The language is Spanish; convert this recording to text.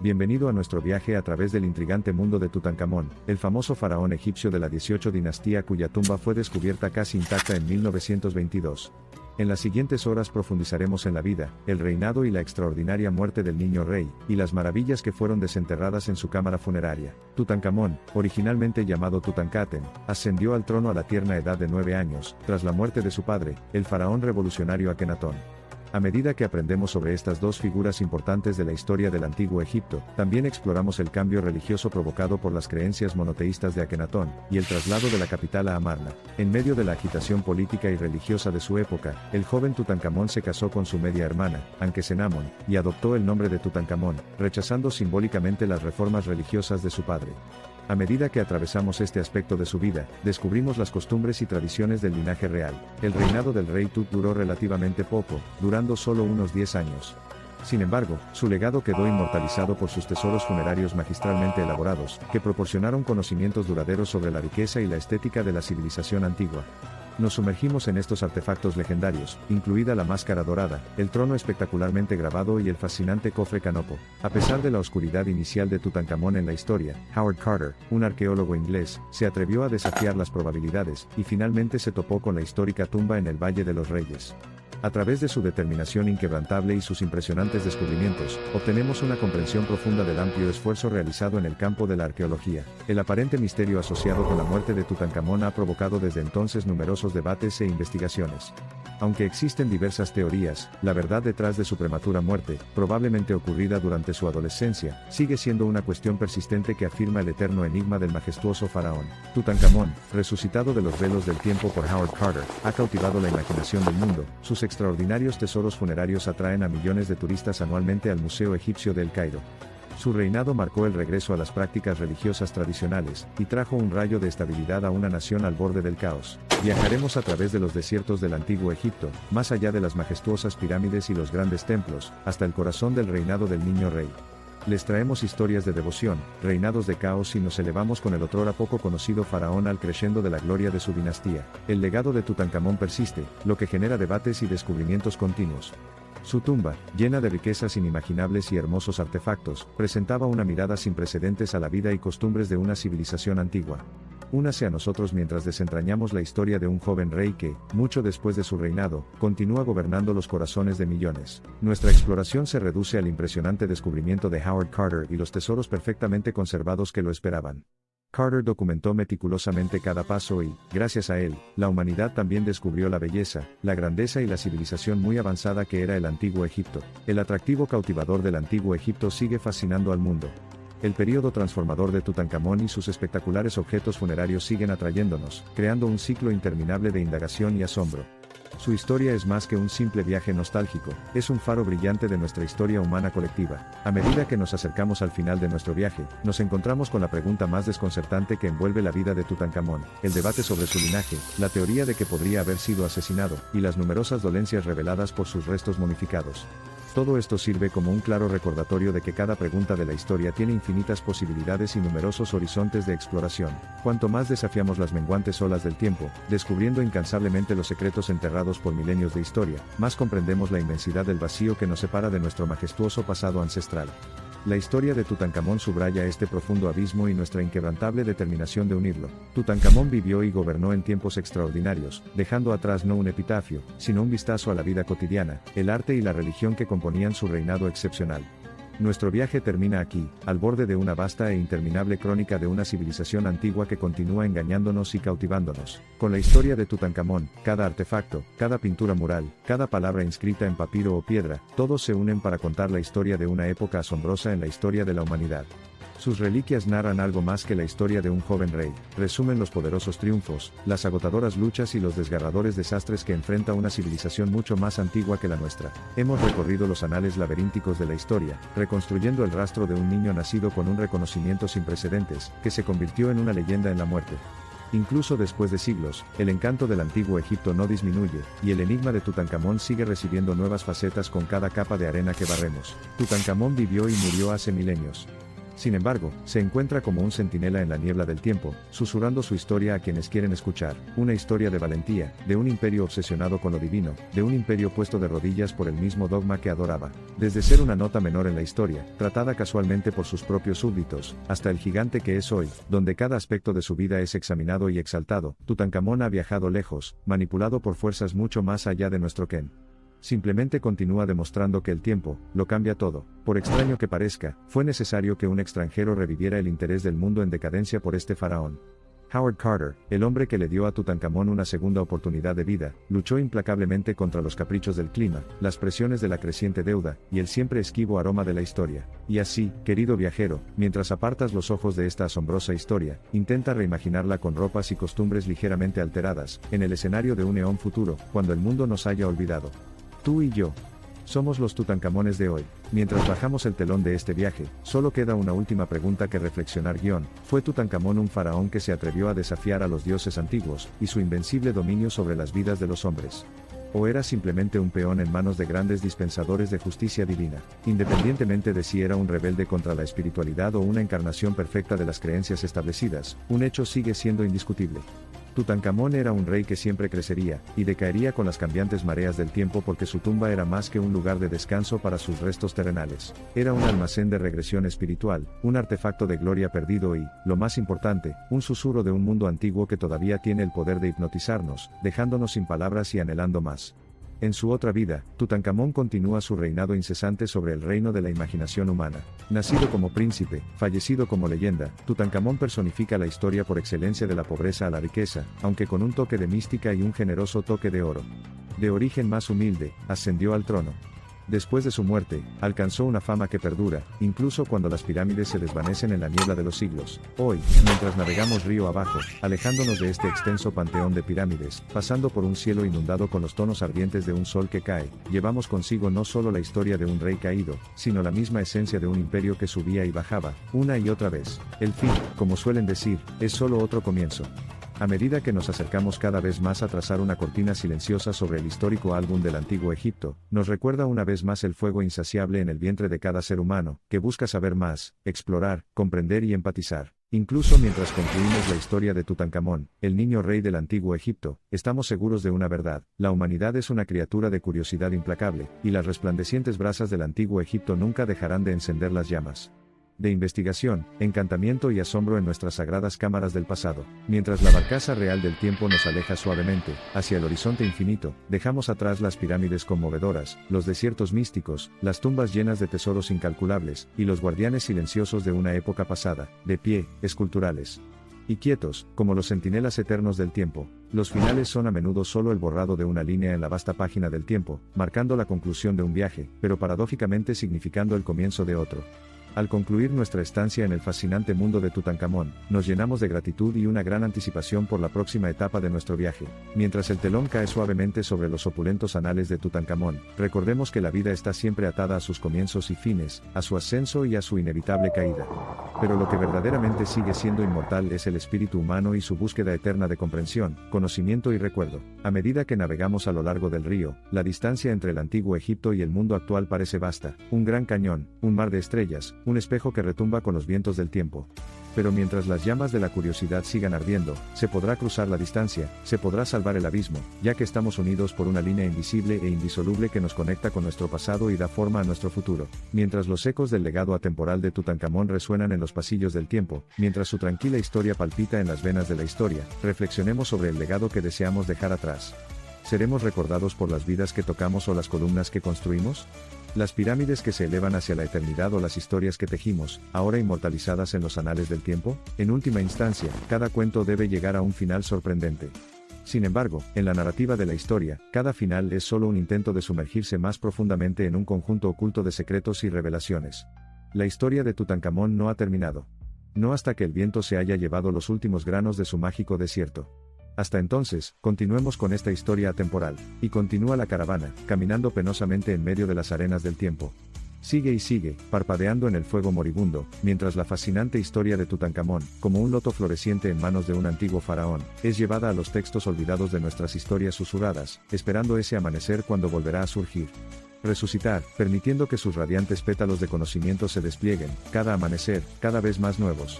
Bienvenido a nuestro viaje a través del intrigante mundo de Tutankamón, el famoso faraón egipcio de la 18 dinastía cuya tumba fue descubierta casi intacta en 1922. En las siguientes horas profundizaremos en la vida, el reinado y la extraordinaria muerte del niño rey, y las maravillas que fueron desenterradas en su cámara funeraria. Tutankamón, originalmente llamado Tutankaten, ascendió al trono a la tierna edad de 9 años, tras la muerte de su padre, el faraón revolucionario Akenatón. A medida que aprendemos sobre estas dos figuras importantes de la historia del antiguo Egipto, también exploramos el cambio religioso provocado por las creencias monoteístas de Akenatón, y el traslado de la capital a Amarna. En medio de la agitación política y religiosa de su época, el joven Tutankamón se casó con su media hermana, Ankesenamón, y adoptó el nombre de Tutankamón, rechazando simbólicamente las reformas religiosas de su padre. A medida que atravesamos este aspecto de su vida, descubrimos las costumbres y tradiciones del linaje real. El reinado del rey Tut duró relativamente poco, durando solo unos 10 años. Sin embargo, su legado quedó inmortalizado por sus tesoros funerarios magistralmente elaborados, que proporcionaron conocimientos duraderos sobre la riqueza y la estética de la civilización antigua. Nos sumergimos en estos artefactos legendarios, incluida la máscara dorada, el trono espectacularmente grabado y el fascinante cofre canopo. A pesar de la oscuridad inicial de Tutankamón en la historia, Howard Carter, un arqueólogo inglés, se atrevió a desafiar las probabilidades, y finalmente se topó con la histórica tumba en el Valle de los Reyes. A través de su determinación inquebrantable y sus impresionantes descubrimientos, obtenemos una comprensión profunda del amplio esfuerzo realizado en el campo de la arqueología. El aparente misterio asociado con la muerte de Tutankamón ha provocado desde entonces numerosos debates e investigaciones. Aunque existen diversas teorías, la verdad detrás de su prematura muerte, probablemente ocurrida durante su adolescencia, sigue siendo una cuestión persistente que afirma el eterno enigma del majestuoso faraón. Tutankamón, resucitado de los velos del tiempo por Howard Carter, ha cautivado la imaginación del mundo. Sus extraordinarios tesoros funerarios atraen a millones de turistas anualmente al Museo Egipcio de El Cairo. Su reinado marcó el regreso a las prácticas religiosas tradicionales, y trajo un rayo de estabilidad a una nación al borde del caos. Viajaremos a través de los desiertos del antiguo Egipto, más allá de las majestuosas pirámides y los grandes templos, hasta el corazón del reinado del niño rey. Les traemos historias de devoción, reinados de caos y nos elevamos con el otrora poco conocido faraón al crescendo de la gloria de su dinastía. El legado de Tutankamón persiste, lo que genera debates y descubrimientos continuos. Su tumba, llena de riquezas inimaginables y hermosos artefactos, presentaba una mirada sin precedentes a la vida y costumbres de una civilización antigua. Únase a nosotros mientras desentrañamos la historia de un joven rey que, mucho después de su reinado, continúa gobernando los corazones de millones. Nuestra exploración se reduce al impresionante descubrimiento de Howard Carter y los tesoros perfectamente conservados que lo esperaban. Carter documentó meticulosamente cada paso y, gracias a él, la humanidad también descubrió la belleza, la grandeza y la civilización muy avanzada que era el antiguo Egipto. El atractivo cautivador del antiguo Egipto sigue fascinando al mundo. El período transformador de Tutankamón y sus espectaculares objetos funerarios siguen atrayéndonos, creando un ciclo interminable de indagación y asombro. Su historia es más que un simple viaje nostálgico, es un faro brillante de nuestra historia humana colectiva. A medida que nos acercamos al final de nuestro viaje, nos encontramos con la pregunta más desconcertante que envuelve la vida de Tutankamón, el debate sobre su linaje, la teoría de que podría haber sido asesinado, y las numerosas dolencias reveladas por sus restos momificados. Todo esto sirve como un claro recordatorio de que cada pregunta de la historia tiene infinitas posibilidades y numerosos horizontes de exploración. Cuanto más desafiamos las menguantes olas del tiempo, descubriendo incansablemente los secretos enterrados por milenios de historia, más comprendemos la inmensidad del vacío que nos separa de nuestro majestuoso pasado ancestral. La historia de Tutankamón subraya este profundo abismo y nuestra inquebrantable determinación de unirlo. Tutankamón vivió y gobernó en tiempos extraordinarios, dejando atrás no un epitafio, sino un vistazo a la vida cotidiana, el arte y la religión que componían su reinado excepcional. Nuestro viaje termina aquí, al borde de una vasta e interminable crónica de una civilización antigua que continúa engañándonos y cautivándonos. Con la historia de Tutankamón, cada artefacto, cada pintura mural, cada palabra inscrita en papiro o piedra, todos se unen para contar la historia de una época asombrosa en la historia de la humanidad. Sus reliquias narran algo más que la historia de un joven rey, resumen los poderosos triunfos, las agotadoras luchas y los desgarradores desastres que enfrenta una civilización mucho más antigua que la nuestra. Hemos recorrido los anales laberínticos de la historia, reconstruyendo el rastro de un niño nacido con un reconocimiento sin precedentes, que se convirtió en una leyenda en la muerte. Incluso después de siglos, el encanto del antiguo Egipto no disminuye, y el enigma de Tutankamón sigue recibiendo nuevas facetas con cada capa de arena que barremos. Tutankamón vivió y murió hace milenios. Sin embargo, se encuentra como un centinela en la niebla del tiempo, susurrando su historia a quienes quieren escuchar, una historia de valentía, de un imperio obsesionado con lo divino, de un imperio puesto de rodillas por el mismo dogma que adoraba. Desde ser una nota menor en la historia, tratada casualmente por sus propios súbditos, hasta el gigante que es hoy, donde cada aspecto de su vida es examinado y exaltado, Tutankamón ha viajado lejos, manipulado por fuerzas mucho más allá de nuestro Ken. Simplemente continúa demostrando que el tiempo lo cambia todo. Por extraño que parezca, fue necesario que un extranjero reviviera el interés del mundo en decadencia por este faraón. Howard Carter, el hombre que le dio a Tutankamón una segunda oportunidad de vida, luchó implacablemente contra los caprichos del clima, las presiones de la creciente deuda, y el siempre esquivo aroma de la historia. Y así, querido viajero, mientras apartas los ojos de esta asombrosa historia, intenta reimaginarla con ropas y costumbres ligeramente alteradas, en el escenario de un eón futuro, cuando el mundo nos haya olvidado. Tú y yo. Somos los Tutankamones de hoy. Mientras bajamos el telón de este viaje, solo queda una última pregunta que reflexionar. ¿Fue Tutankamón un faraón que se atrevió a desafiar a los dioses antiguos, y su invencible dominio sobre las vidas de los hombres? ¿O era simplemente un peón en manos de grandes dispensadores de justicia divina? Independientemente de si era un rebelde contra la espiritualidad o una encarnación perfecta de las creencias establecidas, un hecho sigue siendo indiscutible. Tutankamón era un rey que siempre crecería, y decaería con las cambiantes mareas del tiempo porque su tumba era más que un lugar de descanso para sus restos terrenales. Era un almacén de regresión espiritual, un artefacto de gloria perdido y, lo más importante, un susurro de un mundo antiguo que todavía tiene el poder de hipnotizarnos, dejándonos sin palabras y anhelando más. En su otra vida, Tutankamón continúa su reinado incesante sobre el reino de la imaginación humana. Nacido como príncipe, fallecido como leyenda, Tutankamón personifica la historia por excelencia de la pobreza a la riqueza, aunque con un toque de mística y un generoso toque de oro. De origen más humilde, ascendió al trono. Después de su muerte, alcanzó una fama que perdura, incluso cuando las pirámides se desvanecen en la niebla de los siglos. Hoy, mientras navegamos río abajo, alejándonos de este extenso panteón de pirámides, pasando por un cielo inundado con los tonos ardientes de un sol que cae, llevamos consigo no solo la historia de un rey caído, sino la misma esencia de un imperio que subía y bajaba, una y otra vez. El fin, como suelen decir, es solo otro comienzo. A medida que nos acercamos cada vez más a trazar una cortina silenciosa sobre el histórico álbum del antiguo Egipto, nos recuerda una vez más el fuego insaciable en el vientre de cada ser humano, que busca saber más, explorar, comprender y empatizar. Incluso mientras concluimos la historia de Tutankamón, el niño rey del antiguo Egipto, estamos seguros de una verdad: la humanidad es una criatura de curiosidad implacable, y las resplandecientes brasas del antiguo Egipto nunca dejarán de encender las llamas de investigación, encantamiento y asombro en nuestras sagradas cámaras del pasado. Mientras la barcaza real del tiempo nos aleja suavemente, hacia el horizonte infinito, dejamos atrás las pirámides conmovedoras, los desiertos místicos, las tumbas llenas de tesoros incalculables, y los guardianes silenciosos de una época pasada, de pie, esculturales y quietos, como los centinelas eternos del tiempo. Los finales son a menudo solo el borrado de una línea en la vasta página del tiempo, marcando la conclusión de un viaje, pero paradójicamente significando el comienzo de otro. Al concluir nuestra estancia en el fascinante mundo de Tutankamón, nos llenamos de gratitud y una gran anticipación por la próxima etapa de nuestro viaje. Mientras el telón cae suavemente sobre los opulentos anales de Tutankamón, recordemos que la vida está siempre atada a sus comienzos y fines, a su ascenso y a su inevitable caída. Pero lo que verdaderamente sigue siendo inmortal es el espíritu humano y su búsqueda eterna de comprensión, conocimiento y recuerdo. A medida que navegamos a lo largo del río, la distancia entre el antiguo Egipto y el mundo actual parece vasta: un gran cañón, un mar de estrellas, un espejo que retumba con los vientos del tiempo. Pero mientras las llamas de la curiosidad sigan ardiendo, se podrá cruzar la distancia, se podrá salvar el abismo, ya que estamos unidos por una línea invisible e indisoluble que nos conecta con nuestro pasado y da forma a nuestro futuro. Mientras los ecos del legado atemporal de Tutankamón resuenan en los pasillos del tiempo, mientras su tranquila historia palpita en las venas de la historia, reflexionemos sobre el legado que deseamos dejar atrás. ¿Seremos recordados por las vidas que tocamos o las columnas que construimos? ¿Las pirámides que se elevan hacia la eternidad o las historias que tejimos, ahora inmortalizadas en los anales del tiempo? En última instancia, cada cuento debe llegar a un final sorprendente. Sin embargo, en la narrativa de la historia, cada final es solo un intento de sumergirse más profundamente en un conjunto oculto de secretos y revelaciones. La historia de Tutankamón no ha terminado. No hasta que el viento se haya llevado los últimos granos de su mágico desierto. Hasta entonces, continuemos con esta historia atemporal, y continúa la caravana, caminando penosamente en medio de las arenas del tiempo. Sigue y sigue, parpadeando en el fuego moribundo, mientras la fascinante historia de Tutankamón, como un loto floreciente en manos de un antiguo faraón, es llevada a los textos olvidados de nuestras historias susurradas, esperando ese amanecer cuando volverá a surgir. Resucitar, permitiendo que sus radiantes pétalos de conocimiento se desplieguen, cada amanecer, cada vez más nuevos.